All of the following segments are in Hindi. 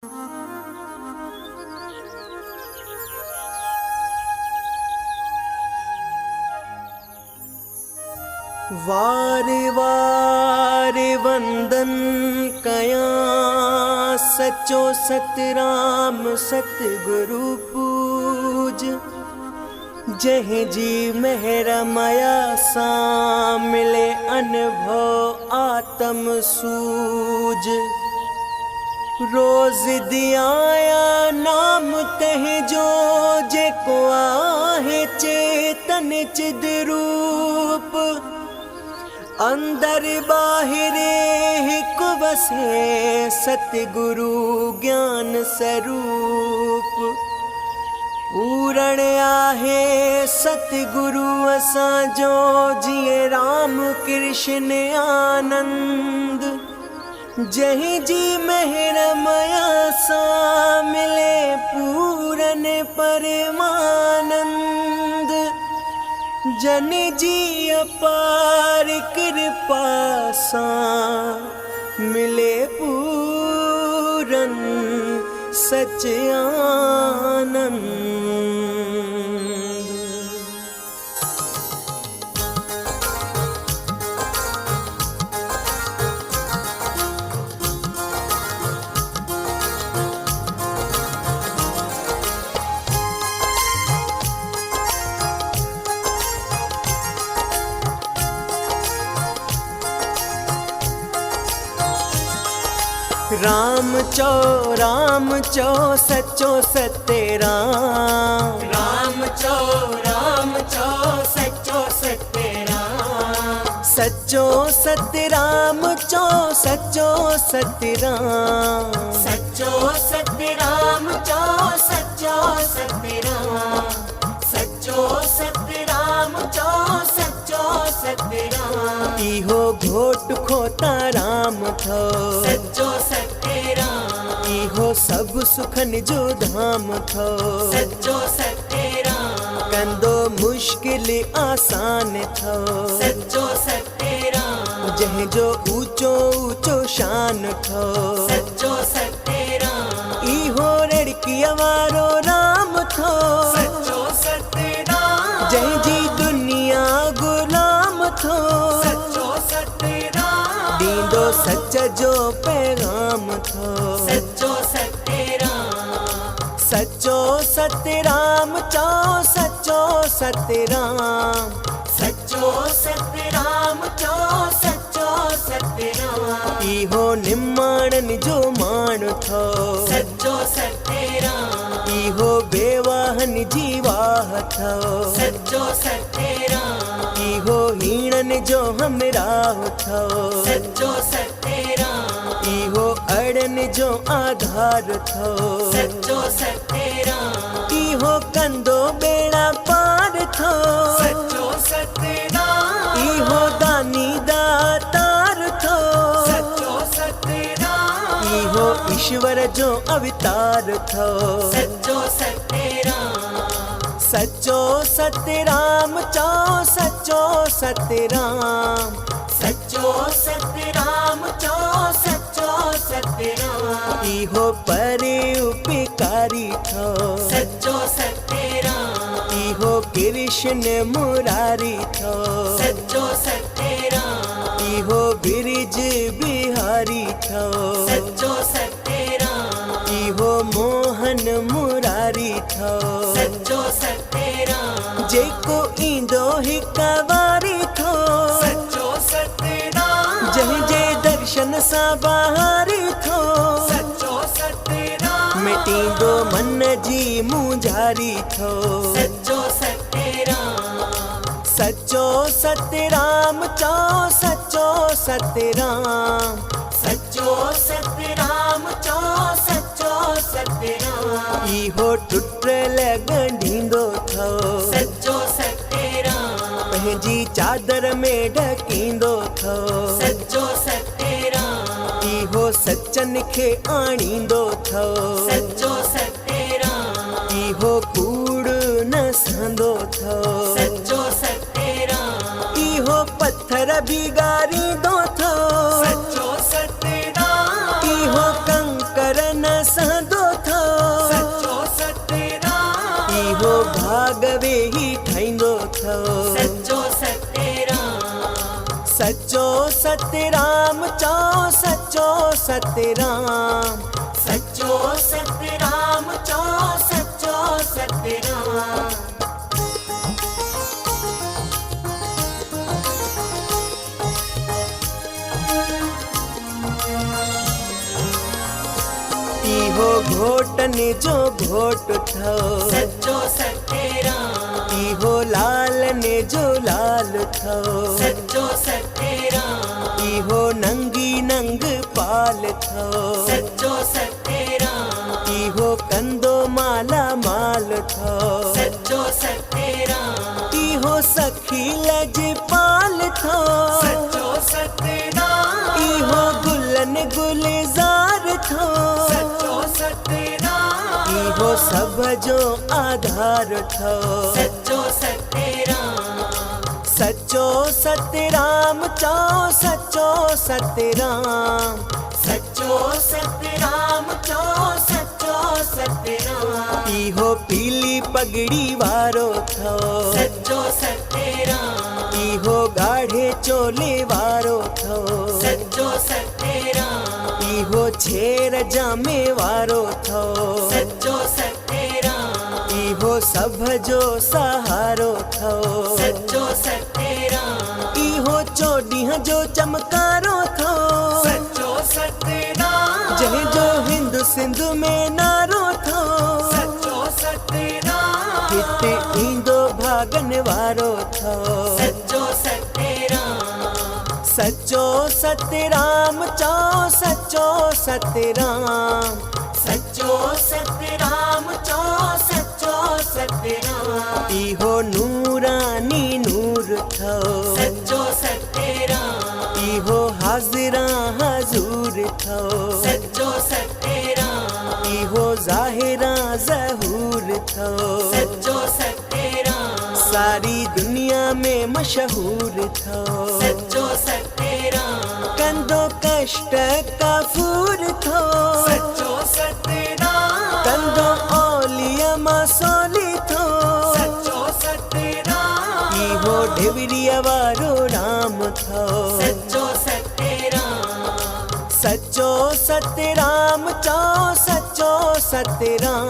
वार वार वंदन कया सचो सतराम सतगुरु पूज। जह जी मेहर मया सा मिले अनुभव आत्म सूज। रोज दियाया नाम तह जो जे को आहे चेतन चिद रूप। अंदर बाहिरे हिक बसे सतगुरु ज्ञान स्वरूप। पूरण आहे सतगुरु असांजो जिए राम कृष्ण आनंद। जह जी मेहर मया सा मिले पूरन परमानंद। जन जी अपार कृपा सा मिले पूरन सच आनंद। राम चो सचो सत्य राम। राम चो सचो सत्य राम। सचो सत्य राम चो सचो सत्य राम। सचो सत्य राम चो सचो सत्य राम। सचो सत्य राम चो सचो सत्य राम। इहो घोट खोता राम थो सचो सत्य राम। इहो सब सुखन जो धाम थो सचो सत्य राम। कंदो मुश्किल आसान थो सचो सत्य राम। जह जो ऊंचो ऊंचो शान थो सचो सत्य राम। इहो रड़किया वारो राम थो सचो सत्य राम। जह जी दुनिया गुलाम थो सचो सत्य राम। दींदो सच जो पैगाम थो सचो सत्य राम। सचो सत्य राम चो सचो सत्य राम। सचो सत्य राम चो सचो सत्य राम। इहो निमाणन जो मान थो सचो सत्य राम। इहो बेवाहन जीवाह थो सचो सत्य राम। इहो हीणन जो हमराह थो सचो सत्य राम। इहो अड़न जो आधार थो सचो सत्य राम। इहो कंदो बेड़ा पार थो सचो सत्य राम। इहो दानी दातार थो सचो सत्य राम। इहो ईश्वर जो अवतार थो सचो सत्य राम। सचो सत्य राम चो सचो सत्य राम। सचो सत्य राम चो सचो सत्य राम। इहो परे उपकारी थो सचो सत्य राम। इहो कृष्ण मुरारी थो सचो सत्य राम। इहो बिरज बिहारी थो सचो सत्य राम। इहो मोहन मुरारी थो सचो सत्य राम। जेको ईंदो हिक वारी थो सचो सत्य राम। जह जे दर्शन सा बहारी थो सचो सत्य राम। मिटींदो मन जी मुंझारी थो सचो सत्य राम। सचो सत्य राम चो सचो सत्य राम। सचो सत्य राम चो सचो सत्य राम। इहो टुटल गंढींदो थो सचो सत्य राम। पंहिंजी चादर में ढकींदो थो सचो सत्य राम। इहो सचन खे आणींदो थो सचो सत्य राम। इहो कूड़ न सहंदो थो सचो सत्य राम। इहो पत्थर बिगारींदो थो सचो सत्य राम। इहो कंकर न सहंदो सतराम चो सच्चो सतराम, सच्चो सतराम चो सच्चो सतराम। इहो घोटन जो घोट थो सच्चो सतराम, इहो लालन जो लाल थो सच्चो सतराम, इहो नंगी नंग पाल थो सच्चो सतराम, इहो कंदो माला माल थो सच्चो सतराम, इहो सखी लज पाल थो सच्चो सतराम, इहो गुलन गुलजार थो सच्चो सतराम, इहो सब जो आधार थो सच्चो सतराम, सच्चो सतराम चो सच्चो सतराम, सच्चो सतराम चो सच्चो सतराम, इहो पीली पगड़ी वारो थो सच्चो सतराम, इहो गाढ़े चोले वारो थो सच्चो सतराम, इहो छेर जामे वारो थो सच्चो सतराम, इहो सब जो सहारो थो सच्चो सतराम, इहो चोॾींहं जो चमकारो थो सच्चो सतराम, जंहिंजो हिंद सिंध में नारो थो सच्चो सतराम, हिते ईंदो भागन वारो थो सच्चो सतराम, सच्चो सतराम चो सच्चो सतराम, सच्चो सतराम चो सच्चो सतराम, इहो नूरानी नूर थो सच्चो सतराम, इहो हाज़िरा हज़ूर थो सच्चो सतराम, इहो ज़ाहिरा ज़हूर थो सच्चो सतराम, सारी दुनिया में मशहूर थो सच्चो सतराम, कंदो कष्ट काफूर थो सच्चो सतराम, कंदो औलिया मसोली थो सच्चो सतराम, इहो ढेवरिया वारो राम थो सच्चो सतराम, सच्चो सतराम चो सच्चो सतराम,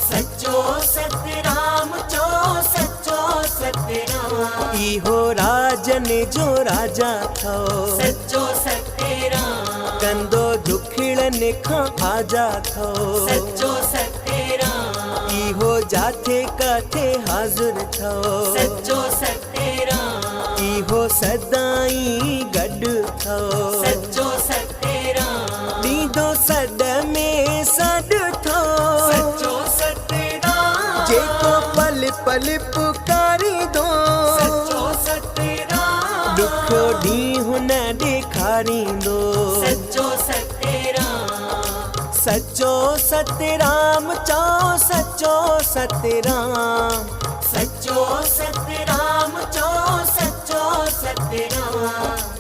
सच्चो सतराम चो सच्चो सतराम, इहो राजन जो राजा थो सच्चो सतराम, कंदो दुखिड़न खां आजा थो सच्चो सतराम, इहो जाथे काथे हाज़िर थो सच्चो सतराम, इहो सदाई गॾु थो सच्चो सतराम, ॾींदो सॾ में सॾु थो सच्चो सतराम, जेको पल पल पुकारींदो सच्चो सतराम, ॾुखियो ॾींहुं न ॾेखारींदो सच्चो सतराम, सच्चो सतराम चो सच्चो सतराम, सच्चो सतराम चो सच्चो सतराम,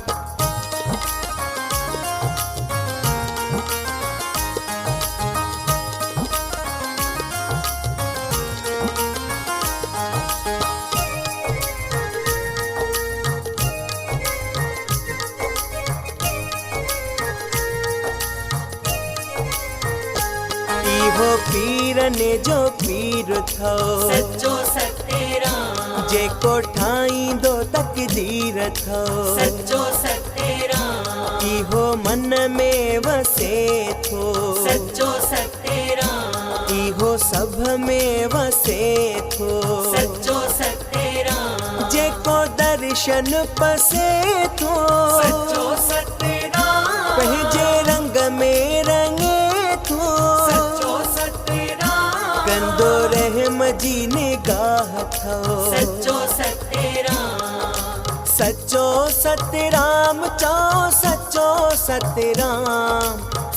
इहो पीरन जो पीर थो सच्चो सतराम, जेको ठाहींदो तकदीर थो सच्चो सतराम, इहो मन में वसे थो सच्चो सतराम, इहो सभ में वसे थो सच्चो सतराम, जेको दर्शन पसे थो सच्चो सतराम, पंहिंजे रंग में रंगे थो सच्चो सतराम, कंदो रहम जी निगाह थो सच्चो सतराम, सच्चो सतराम चो सच्चो सतराम,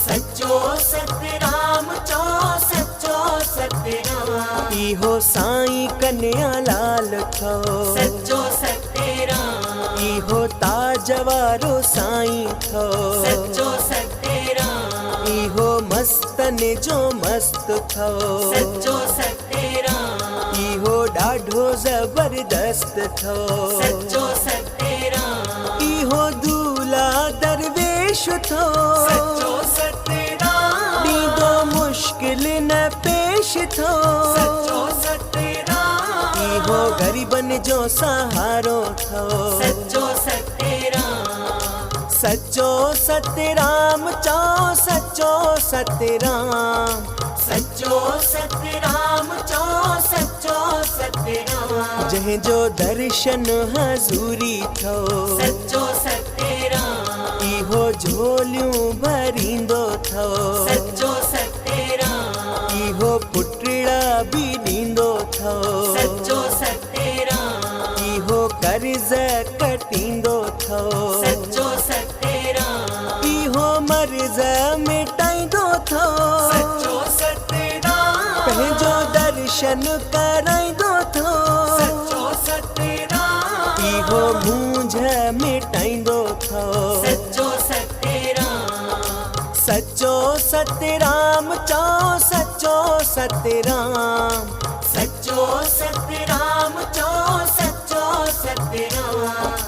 सच्चो सतराम चो सच्चो सतराम, इहो साईं कन्या लाल थो सच्चो सतराम, इहो ताज वारो साईं थो सच्चो सतराम, इहो मस्तन जो मस्त थो सच्चो सतराम, इहो ॾाढो ज़बरदस्त थो सच्चो सतराम, इहो दूल्हा दरवेश थो सच्चो सतराम ॾींदो मुश्किल न पेश थो सच्चो सतराम इहो ग़रीबनि जो सहारो थो सच्चो सतराम सच्चो सतराम चओ सच्चो सतराम सच्चो सतराम चो सच्चो सतराम जंहिंजो दर्शन हज़ूरी थो सच्चो सतराम इहो झोलियूं भरींदो थो सच्चो सतराम इहो पुटड़ा बि ॾींदो थो सच्चो सतराम इहो कर्ज़ कटींदो थो सच्चो सतराम इहो मर्ज़ मिटाईंदो थो सच्चो सतराम पंहिंजो दर्शन कराईंदो थो सच्चो सतराम इहो मूंझ मिटाईंदो थो सच्चो सतराम सच्चो सतराम चओ सच्चो सतराम सच्चो सतराम चो सच्चो सतराम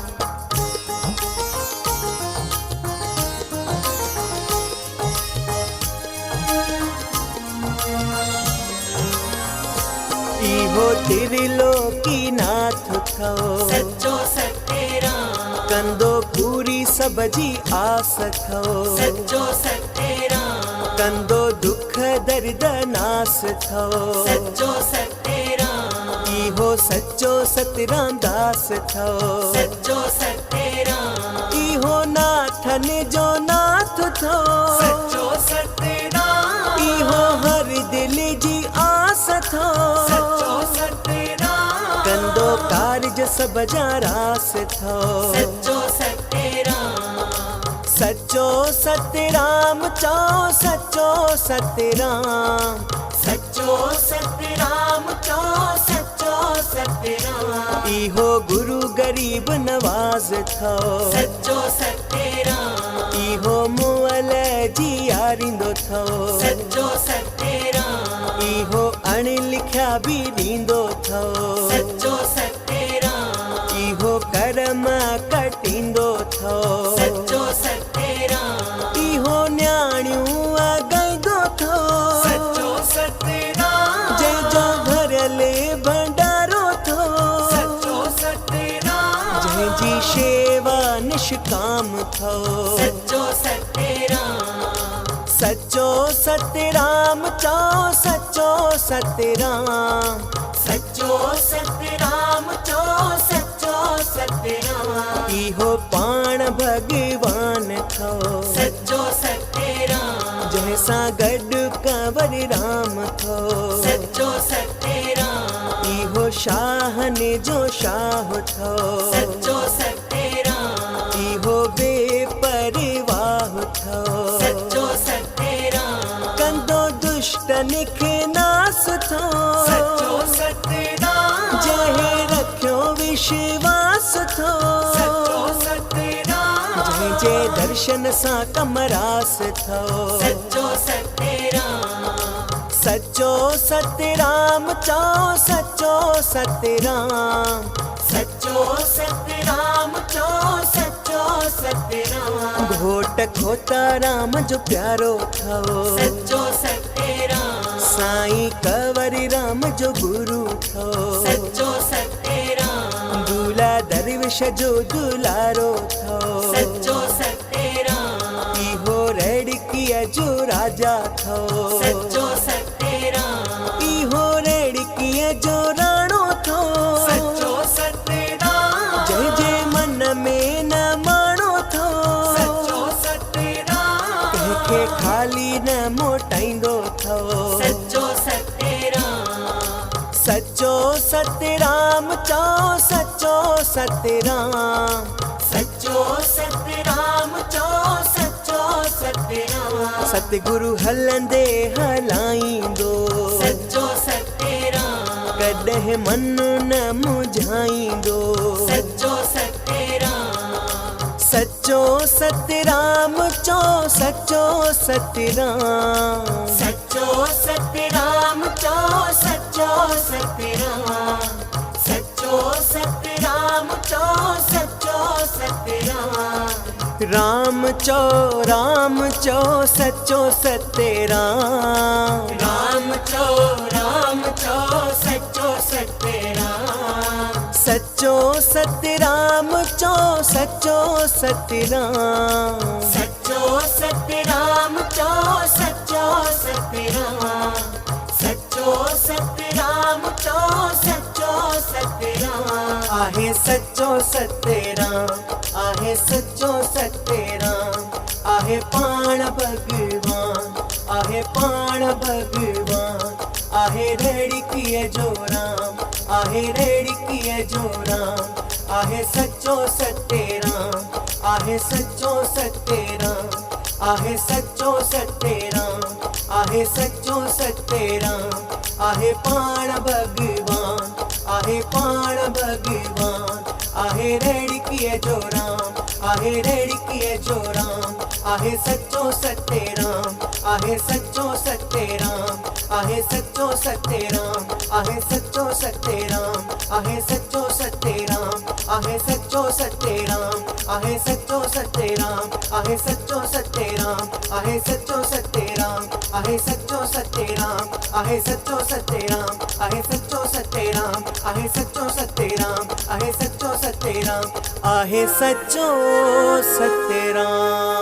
इहो त्रिलोकी नाथ थो सच्चो सतराम कंदो पूरी सब जी आस थो सच्चो सतराम कंदो दुख दर्द नास थो सच्चो सतराम इहो सच्चो सतराम दास थो सच्चो सतराम इहो नाथन जो नाथ थो सच्चो सतराम इहो हर दिल जी आस थो सच्चो सतराम कंदो कारज सब जा रास थो सच्चो सतराम सच्चो सतराम चओ सच्चो सतराम सच्चो सतराम चो सच्चो सतराम इहो गुरु गरीब नवाज़ थो सच्चो सतराम इहो मुअल जी यारींदो थो सच्चो सतराम इहो अण लिखिया बि ॾींदो थो सच्चो सतराम इहो कर्म कटींदो थो सच्चो सतराम इहो न्याणियूं अॻाईंदो थो सच्चो सतराम जंहिंजो भरियल भंडारो थो सच्चो सतराम जंहिंजी शेवा निष्काम थो सच्चो सतराम सच्चो सतराम चओ सच्चो सतराम सच्चो सतराम चो सच्चो सतराम इहो पाण भगवान थो सच्चो सतराम जंहिंसां गॾु कंवर राम थो सच्चो सतराम इहो शाहन जो शाह थो सच्चो सतराम इहो बेपरवाह थो सच्चो सतराम कंदो दुष्टन खे नास थो सच्चो सतराम जंहिं रखियो विश्वास थो सच्चो सतराम जंहिंजे दर्शन सां कमरास थो सच्चो सतराम सच्चो सतराम चओ सच्चो सतराम सच्चो सतराम चो सच्चो सतराम घोट खोता राम जो प्यारो थो सच्चो सतराम साईं कंवर राम जो गुरु थो सच्चो सतराम दूल्हा दरवेश जो दुलारो थो सच्चो सतराम इहो रेड़कीअ जो राजा थो सच्चो सतराम इहो रेड़कीअ जो राणो थो सच्चो सतराम जंहिंजे मन में न माणो थो सच्चो सतराम कंहिंखे खाली न मोटाईंदो थो सच्चो सतराम सच्चो सतराम चओ सच्चो सतराम सच्चो सतराम चो सच्चो सतराम सतगुरु हलंदे हलाईंदो सच्चो सतराम कॾहिं मन न मुझाईंदो सच्चो सतराम सच्चो सतराम चओ सच्चो सतराम सच्चो सतराम चो सच्चो सतराम सच्चो सतराम चो सच्चो सतराम। राम चो सच्चो सतराम। राम चो सच्चो सतराम। सच्चो सतराम चो सच्चो सतराम। सच्चो सतराम चो सच्चो सतराम। सच्चो सतराम चो सच्चो सतराम। आहे सच्चो सतराम, आहे सच्चो सतराम। आहे पाण भगवान, आहे पाण भगवान। आहे रेड़किए जो राम, आहे रेड़किए जो राम। आहे सच्चो सतराम, आहे सच्चो सतराम। आहे सच्चो सतराम, आहे सच्चो सतराम। आहे पाण भगवान, आहे पाण भगवान। आहे रेड़किए जो राम, आहे रेड़किए जो राम। आहे सच्चो सतराम, आहे सच्चो सतराम। आहे सच्चो सतराम, आहे सच्चो सतराम। आहे सच्चो सतराम, आहे सच्चो सतराम। आहे सच्चो सतराम, आहे सच्चो सतराम। आहे सच्चो सतराम, आहे सच्चो सतराम। आहे सच्चो सतराम, आहे सच्चो सतराम। आहे सच्चो सतराम, आहे सच्चो सतराम। आहे सच्चो सतराम।